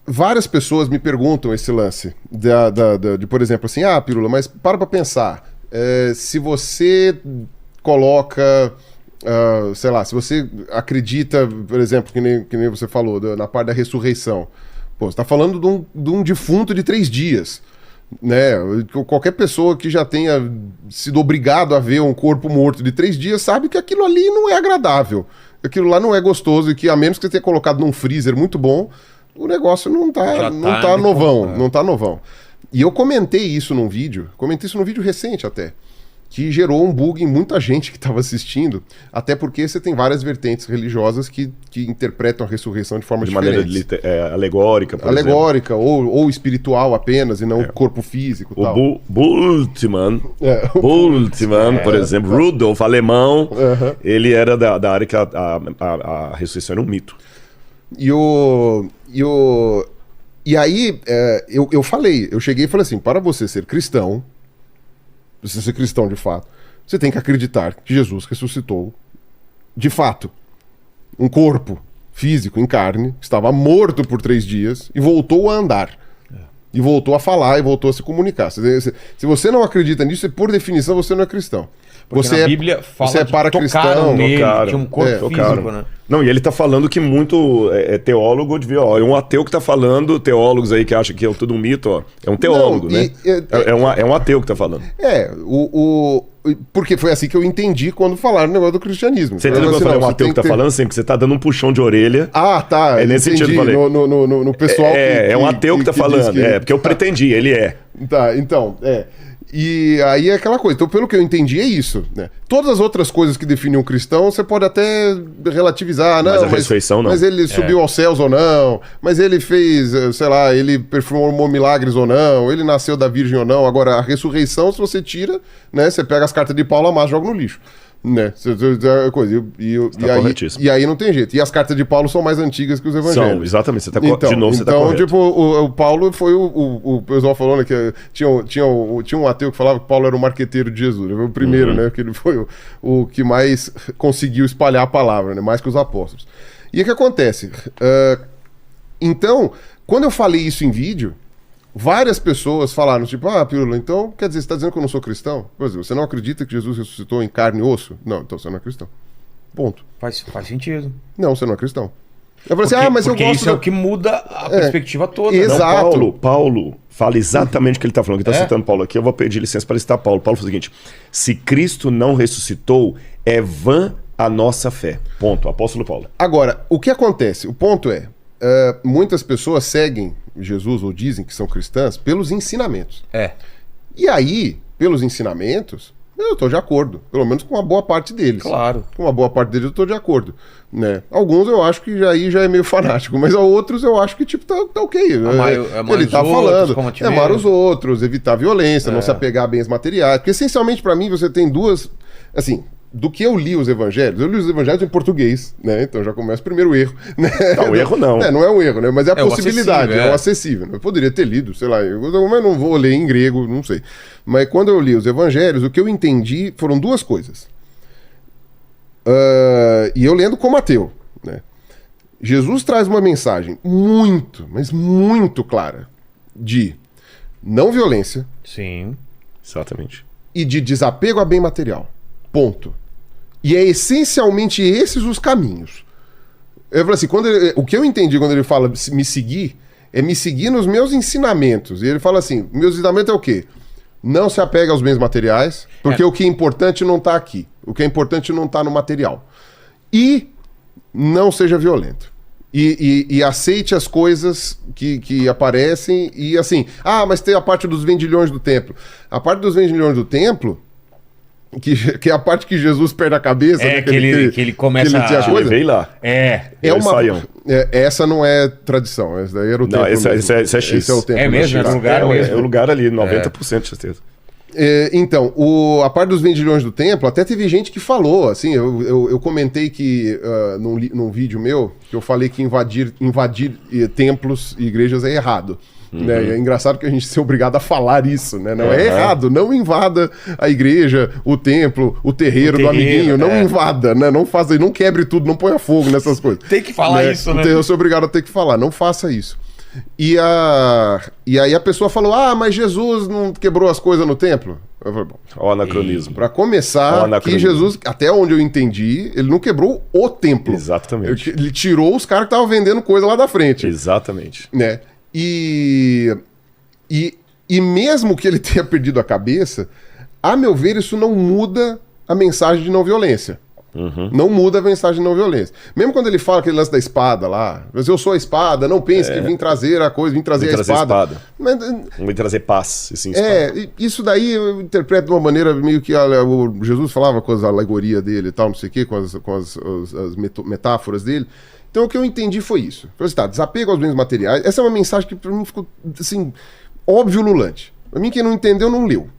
várias pessoas me perguntam esse lance de, por exemplo, assim, Pirula, mas para pensar. Se você coloca, sei lá, se você acredita, por exemplo, que nem você falou, na parte da ressurreição, pô, você tá falando de um defunto de 3 dias, né? Qualquer pessoa que já tenha sido obrigado a ver um corpo morto de 3 dias sabe que aquilo ali não é agradável, aquilo lá não é gostoso e que, a menos que você tenha colocado num freezer muito bom, o negócio não tá novão. E eu comentei isso num vídeo recente até, que gerou um bug em muita gente que estava assistindo, até porque você tem várias vertentes religiosas que interpretam a ressurreição de forma diferente. De maneira alegórica, por alegórica, ou espiritual apenas, e não corpo físico. O Bultmann, por exemplo, Rudolf, alemão, ele era da área que a ressurreição era um mito. E aí, eu cheguei e falei assim, para você ser cristão de fato, você tem que acreditar que Jesus ressuscitou de fato. Um corpo físico, em carne, que estava morto por 3 dias e voltou a andar. E voltou a falar e voltou a se comunicar. Se você não acredita nisso, por definição, você não é cristão. Porque você na Bíblia fala você é para cristão, nele, de um corpo físico, né? Não, e ele tá falando que muito teólogo devia, é um ateu que tá falando, teólogos aí que acham que é tudo um mito, ó, é um teólogo, né? É um ateu que tá falando. Porque foi assim que eu entendi quando falaram o negócio do cristianismo. Você entendeu quando eu falei um ateu que tá falando sempre, que você tá dando um puxão de orelha. Tá. É nesse sentido que eu falei. No pessoal é um ateu que tá falando, porque eu pretendi, ele é. Tá, então, E aí é aquela coisa, então pelo que eu entendi é isso, né? Todas as outras coisas que definem um cristão, você pode até relativizar, mas a ressurreição não. Mas ele subiu aos céus ou não, mas ele fez, sei lá, ele performou milagres ou não, ele nasceu da virgem ou não. Agora, a ressurreição, se você tira, né? Você pega as cartas de Paulo, amassa e joga no lixo. Né? E aí não tem jeito. E as cartas de Paulo são mais antigas que os evangelhos. São, exatamente. Você tá correto. Tipo, o Paulo foi o pessoal falando que tinha um ateu que falava que Paulo era o marqueteiro de Jesus. Ele foi o primeiro, né? Que ele foi o que mais conseguiu espalhar a palavra, né? Mais que os apóstolos. E o que acontece? Então, quando eu falei isso em vídeo, várias pessoas falaram, tipo, Pirula, então quer dizer, você está dizendo que eu não sou cristão? Por exemplo, você não acredita que Jesus ressuscitou em carne e osso? Não, então você não é cristão. Ponto. Faz sentido. Não, você não é cristão. Eu falei assim, mas eu gosto... isso é o que muda a perspectiva toda. Exato. Não, Paulo fala exatamente o que ele está falando. Ele está citando Paulo aqui, eu vou pedir licença para citar Paulo. Paulo fala o seguinte, se Cristo não ressuscitou, é vã a nossa fé. Ponto. Apóstolo Paulo. Agora, o que acontece? O ponto é, muitas pessoas seguem Jesus ou dizem que são cristãs pelos ensinamentos. E aí, pelos ensinamentos, eu estou de acordo. Pelo menos com uma boa parte deles. Claro. Com uma boa parte deles eu estou de acordo. Né? Alguns eu acho que já é meio fanático, mas a outros eu acho que tipo tá ok. Ele tá falando, amar os outros, evitar violência, não se apegar a bens materiais. Porque essencialmente para mim você tem duas... Assim, do que eu li os evangelhos em português, né? Então já começa o primeiro erro. Né? Não, o erro não. Não é um erro, né? Mas é a possibilidade, acessível, é o acessível. Eu poderia ter lido, sei lá, mas não vou ler em grego, não sei. Mas quando eu li os evangelhos, o que eu entendi foram 2 coisas. E eu lendo como ateu, né? Jesus traz uma mensagem muito, mas muito clara de não violência. Sim. Exatamente. E de desapego a bem material. Ponto. E é essencialmente esses os caminhos. Eu falei assim, o que eu entendi quando ele fala me seguir, é me seguir nos meus ensinamentos. E ele fala assim, meus ensinamentos é o quê? Não se apega aos bens materiais, porque o que é importante não está aqui. O que é importante não está no material. E não seja violento. E aceite as coisas que aparecem e assim... mas tem a parte dos vendilhões do templo. A parte dos vendilhões do templo... Que é a parte que Jesus perde a cabeça, né? Que ele começa a coisa. Veio lá. Essa não é tradição. Essa daí era o templo. Esse é X. Esse é o templo. É mesmo? É o lugar mesmo. É o lugar ali, 90% de certeza. Então, a parte dos vendilhões do templo, até teve gente que falou, assim, eu comentei que num vídeo meu, que eu falei que invadir templos e igrejas é errado. Né? É engraçado que a gente ser obrigado a falar isso, né? Não é errado, não invada a igreja, o templo, o terreiro do amiguinho, não invada, né? Não faça, não quebre tudo, não ponha fogo nessas coisas. Tem que falar isso, né? Eu sou obrigado a ter que falar, não faça isso. E aí a pessoa falou, mas Jesus não quebrou as coisas no templo? Eu falei, bom, o anacronismo. Para começar, que Jesus, até onde eu entendi, ele não quebrou o templo. Exatamente. Ele tirou os caras que estavam vendendo coisa lá da frente. Exatamente. Né? E mesmo que ele tenha perdido a cabeça, a meu ver, isso não muda a mensagem de não violência. Não muda a mensagem de não violência. Mesmo quando ele fala aquele lance da espada lá, mas eu sou a espada, não pense que vim trazer a coisa, vim trazer a espada. Mas, vim trazer paz. Assim, isso daí eu interpreto de uma maneira meio que o Jesus falava com as alegorias dele e tal, não sei o quê, com as metáforas dele. Então o que eu entendi foi isso. Falei assim, desapego aos bens materiais. Essa é uma mensagem que pra mim ficou, assim, óbvio ululante. Pra mim, quem não entendeu, não leu.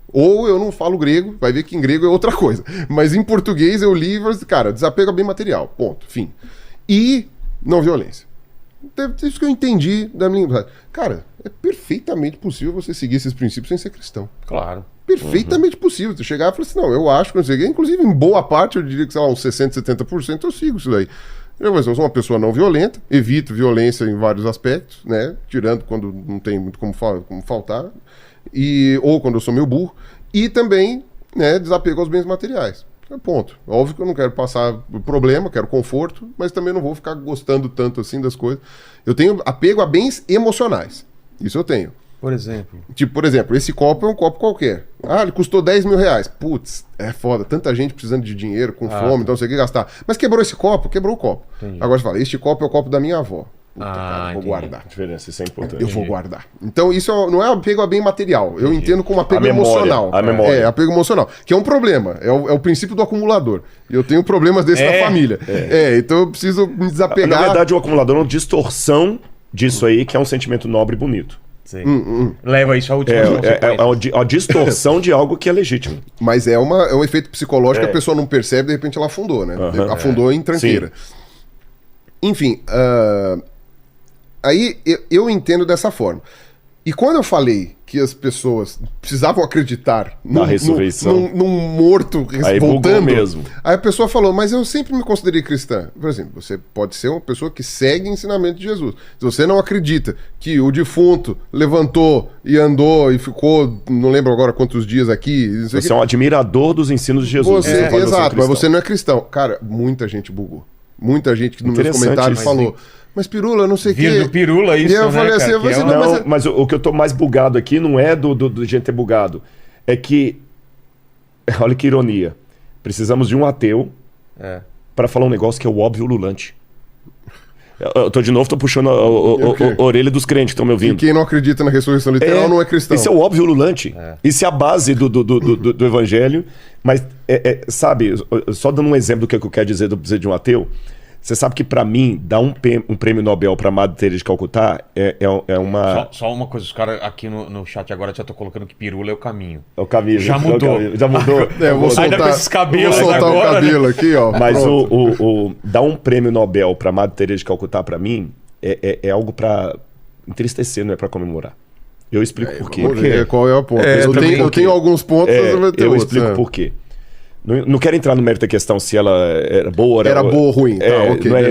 Ou eu não falo grego, vai ver que em grego é outra coisa. Mas em português eu li e falei assim, cara, desapego ao bem material, ponto, fim. E não violência. Isso que eu entendi da minha linguagem. Cara, é perfeitamente possível você seguir esses princípios sem ser cristão. Claro. Perfeitamente possível. Você chegar e falar assim, não, eu acho que não sei o quê. Inclusive, em boa parte, eu diria que, sei lá, uns 60%, 70% eu sigo isso daí. Eu sou uma pessoa não violenta, evito violência em vários aspectos, né? Tirando quando não tem muito como faltar, ou quando eu sou meio burro, e também, né, desapego aos bens materiais. Ponto. Óbvio que eu não quero passar problema, quero conforto, mas também não vou ficar gostando tanto assim das coisas. Eu tenho apego a bens emocionais. Isso eu tenho. Por exemplo? Tipo, por exemplo, esse copo é um copo qualquer. Ele custou 10 mil reais. Putz, é foda. Tanta gente precisando de dinheiro, com fome, então não sei o que gastar. Mas quebrou esse copo? Quebrou o copo. Entendi. Agora você fala, este copo é o copo da minha avó. Puta, cara, vou guardar. Diferença, isso é importante. Eu vou guardar. Então isso não é apego a bem material. Eu entendo como apego memória, emocional. A memória. Apego emocional. Que é um problema. É o princípio do acumulador. Eu tenho problemas desses na família. Então eu preciso me desapegar. Na verdade, o acumulador é uma distorção disso aí, que é um sentimento nobre e bonito. Leva isso à última consequência. A distorção de algo que é legítimo. Mas é um efeito psicológico que a pessoa não percebe, de repente ela afundou, né? Afundou em tranqueira. Sim. Enfim, aí eu entendo dessa forma. E quando eu falei que as pessoas precisavam acreditar na ressurreição, num morto aí voltando, mesmo. Aí a pessoa falou, mas eu sempre me considerei cristã. Por exemplo, você pode ser uma pessoa que segue o ensinamento de Jesus. Se você não acredita que o defunto levantou e andou e ficou, não lembro agora quantos dias aqui... Você é um admirador dos ensinos de Jesus. Exato, mas você não é cristão. Cara, muita gente bugou. Muita gente que nos meus comentários falou... Mas Pirula, não sei o quê. Vir do Pirula isso, e eu falei assim, mas o que eu tô mais bugado aqui não é do gente ter bugado. É que, olha que ironia. Precisamos de um ateu para falar um negócio que é o óbvio ululante. Eu tô puxando a orelha dos crentes que estão me ouvindo. E quem não acredita na ressurreição literal não é cristão. Isso é o óbvio ululante. Isso é a base do evangelho. Mas, sabe, só dando um exemplo do que eu quero dizer de um ateu... Você sabe que pra mim, dar um prêmio Nobel pra Madre Teresa de Calcutá é uma... Só uma coisa, os caras aqui no chat agora já estão colocando que pirula é o caminho. É o caminho. Já mudou. Já mudou. Eu vou soltar, com esses cabelos vou soltar agora, o cabelo aqui, ó. Mas dar um prêmio Nobel pra Madre Teresa de Calcutá, pra mim, é algo pra entristecer, não é pra comemorar. Eu explico por quê. Qual é o ponto? Eu tenho alguns pontos, eu explico por quê. Não quero entrar no mérito da questão se ela era boa ou ruim.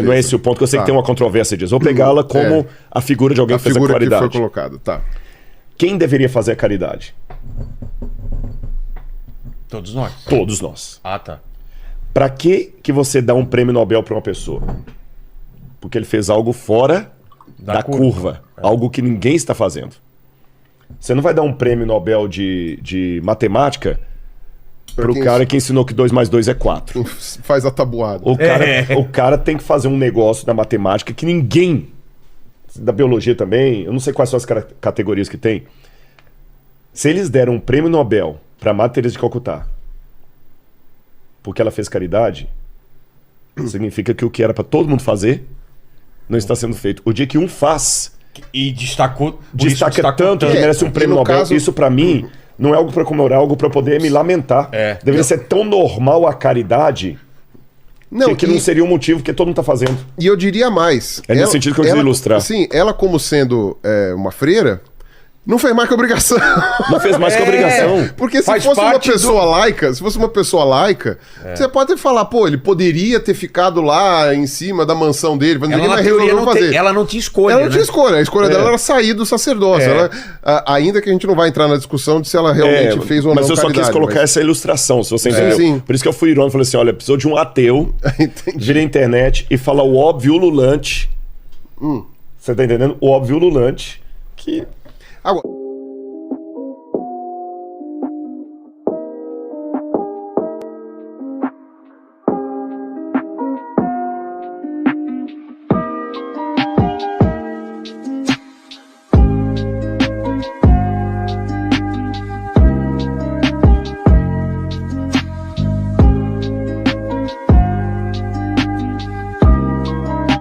Não é esse o ponto, que eu sei que tem uma controvérsia disso. Vou pegá-la como a figura de alguém que fez a caridade. Que foi colocada, tá. Quem deveria fazer a caridade? Todos nós. Todos nós. Tá. Pra que você dá um prêmio Nobel pra uma pessoa? Porque ele fez algo fora da curva. Algo que ninguém está fazendo. Você não vai dar um prêmio Nobel de matemática pro cara que ensinou que 2 mais 2 é 4. Faz a tabuada. O cara tem que fazer um negócio da matemática que ninguém... Da biologia também, eu não sei quais são as categorias que tem. Se eles deram um prêmio Nobel pra Madre Teresa de Calcutá porque ela fez caridade, significa que o que era pra todo mundo fazer não está sendo feito. O dia que um faz... E destaca tanto que merece um prêmio Nobel. Caso... Isso pra mim... Não é algo para comemorar, é algo para poder me lamentar. Deveria ser tão normal a caridade que não seria um motivo que todo mundo tá fazendo. E eu diria mais. É nesse sentido que eu quis ilustrar. Sim, ela como sendo uma freira, não fez mais que obrigação. Não fez mais que obrigação. Porque se fosse uma pessoa laica, você pode falar, pô, ele poderia ter ficado lá em cima da mansão dele, mas ninguém mais resolveu fazer. Ela não tinha escolha. Ela não tinha escolha. A escolha dela era sair do sacerdócio. Ainda que a gente não vai entrar na discussão de se ela realmente fez ou não. Mas eu só quis colocar essa ilustração, se você entendeu. Sim. Por isso que eu fui irônico e falei assim: olha, precisou de um ateu vir à internet e falar o óbvio ululante. Você tá entendendo? O óbvio ululante que. Agora.